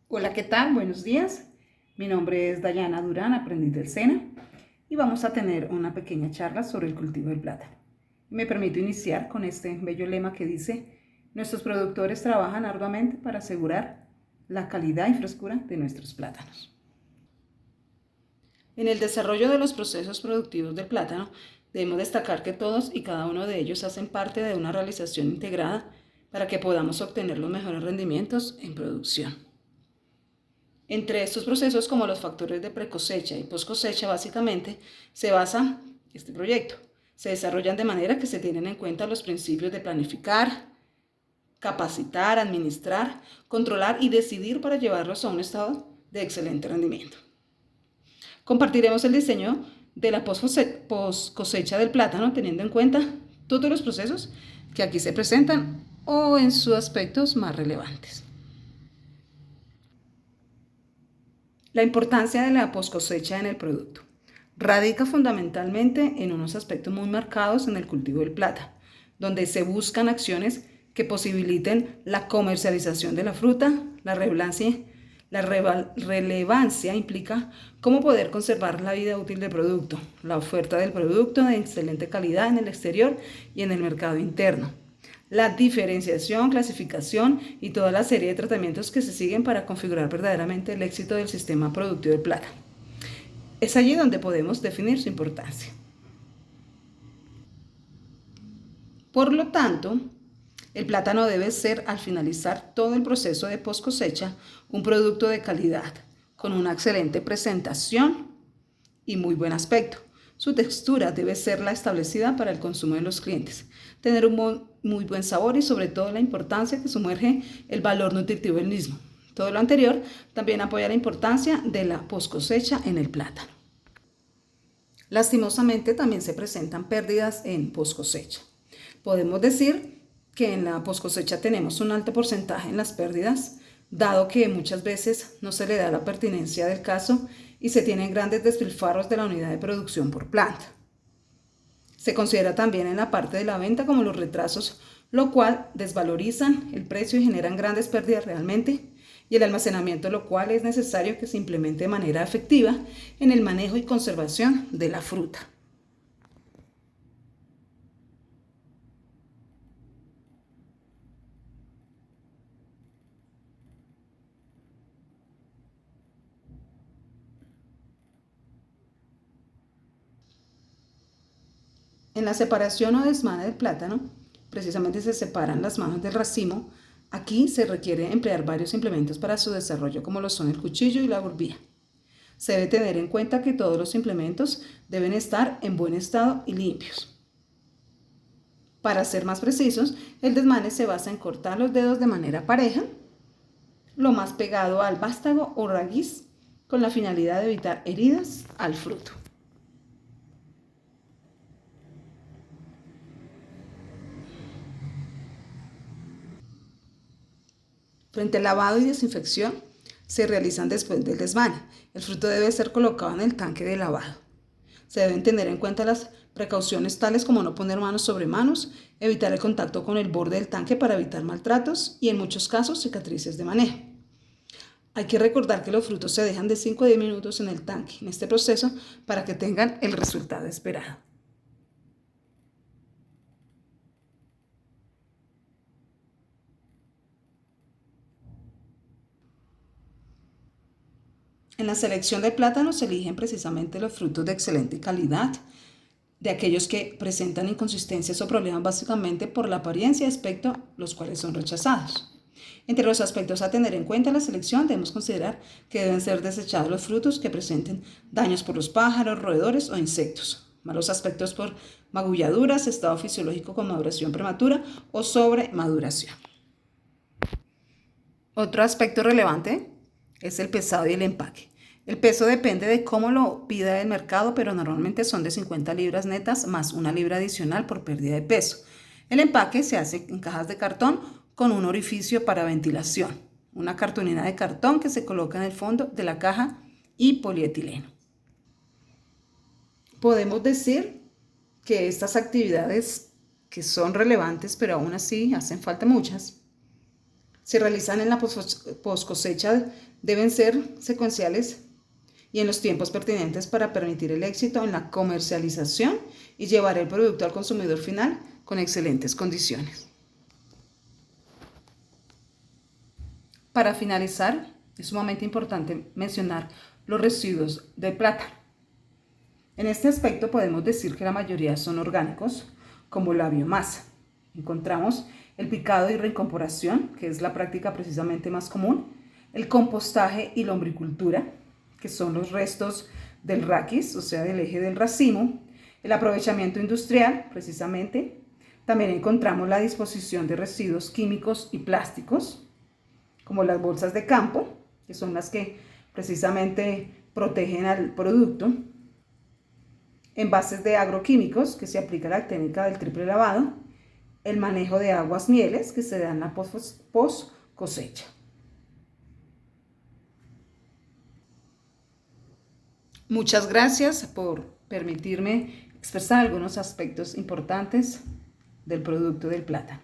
Hola, ¿qué tal? Buenos días. Mi nombre es Dayana Durán, aprendiz del SENA, y vamos a tener una pequeña charla sobre el cultivo del plátano. Me permito iniciar con este bello lema que dice: nuestros productores trabajan arduamente para asegurar la calidad y frescura de nuestros plátanos. En el desarrollo de los procesos productivos del plátano, debemos destacar que todos y cada uno de ellos hacen parte de una realización integrada para que podamos obtener los mejores rendimientos en producción. Entre estos procesos, como los factores de precosecha y poscosecha, básicamente se basa este proyecto. Se desarrollan de manera que se tienen en cuenta los principios de planificar, capacitar, administrar, controlar y decidir para llevarlos a un estado de excelente rendimiento. Compartiremos el diseño de la poscosecha del plátano teniendo en cuenta todos los procesos que aquí se presentan o en sus aspectos más relevantes. La importancia de la poscosecha en el producto radica fundamentalmente en unos aspectos muy marcados en el cultivo del plátano, donde se buscan acciones que posibiliten la comercialización de la fruta. La relevancia implica cómo poder conservar la vida útil del producto, la oferta del producto de excelente calidad en el exterior y en el mercado interno, la diferenciación, clasificación y toda la serie de tratamientos que se siguen para configurar verdaderamente el éxito del sistema productivo del plátano. Es allí donde podemos definir su importancia. Por lo tanto, el plátano debe ser, al finalizar todo el proceso de post cosecha, un producto de calidad, con una excelente presentación y muy buen aspecto. Su textura debe ser la establecida para el consumo de los clientes, tener un muy buen sabor y sobre todo la importancia que sumerge el valor nutritivo del mismo. Todo lo anterior también apoya la importancia de la post cosecha en el plátano. Lastimosamente también se presentan pérdidas en post cosecha. Podemos decir que en la post cosecha tenemos un alto porcentaje en las pérdidas, dado que muchas veces no se le da la pertinencia del caso y se tienen grandes despilfarros de la unidad de producción por planta. Se considera también en la parte de la venta como los retrasos, lo cual desvalorizan el precio y generan grandes pérdidas realmente, y el almacenamiento, lo cual es necesario que se implemente de manera efectiva en el manejo y conservación de la fruta. En la separación o desmane del plátano, precisamente se separan las manos del racimo. Aquí se requiere emplear varios implementos para su desarrollo, como lo son el cuchillo y la burbilla. Se debe tener en cuenta que todos los implementos deben estar en buen estado y limpios. Para ser más precisos, el desmane se basa en cortar los dedos de manera pareja, lo más pegado al vástago o raíz, con la finalidad de evitar heridas al fruto. Frente al lavado y desinfección, se realizan después del desmane. El fruto debe ser colocado en el tanque de lavado. Se deben tener en cuenta las precauciones tales como no poner manos sobre manos, evitar el contacto con el borde del tanque para evitar maltratos y en muchos casos cicatrices de manejo. Hay que recordar que los frutos se dejan de 5 a 10 minutos en el tanque en este proceso para que tengan el resultado esperado. En la selección de plátanos se eligen precisamente los frutos de excelente calidad, de aquellos que presentan inconsistencias o problemas básicamente por la apariencia y aspecto, los cuales son rechazados. Entre los aspectos a tener en cuenta en la selección debemos considerar que deben ser desechados los frutos que presenten daños por los pájaros, roedores o insectos, malos aspectos por magulladuras, estado fisiológico con maduración prematura o sobremaduración. Otro aspecto relevante es el pesado y el empaque. El peso depende de cómo lo pida el mercado, pero normalmente son de 50 libras netas más una libra adicional por pérdida de peso. El empaque se hace en cajas de cartón con un orificio para ventilación, una cartulina de cartón que se coloca en el fondo de la caja y polietileno. Podemos decir que estas actividades, que son relevantes, pero aún así hacen falta muchas, se realizan en la post cosecha deben ser secuenciales y en los tiempos pertinentes para permitir el éxito en la comercialización y llevar el producto al consumidor final con excelentes condiciones. Para finalizar, es sumamente importante mencionar los residuos de plátano. En este aspecto podemos decir que la mayoría son orgánicos, como la biomasa. Encontramos el picado y reincorporación, que es la práctica precisamente más común, el compostaje y lombricultura, que son los restos del raquis, o sea, del eje del racimo, el aprovechamiento industrial, precisamente. También encontramos la disposición de residuos químicos y plásticos, como las bolsas de campo, que son las que precisamente protegen al producto, envases de agroquímicos, que se aplica la técnica del triple lavado, el manejo de aguas mieles, que se da en la post cosecha. Muchas gracias por permitirme expresar algunos aspectos importantes del producto del plátano.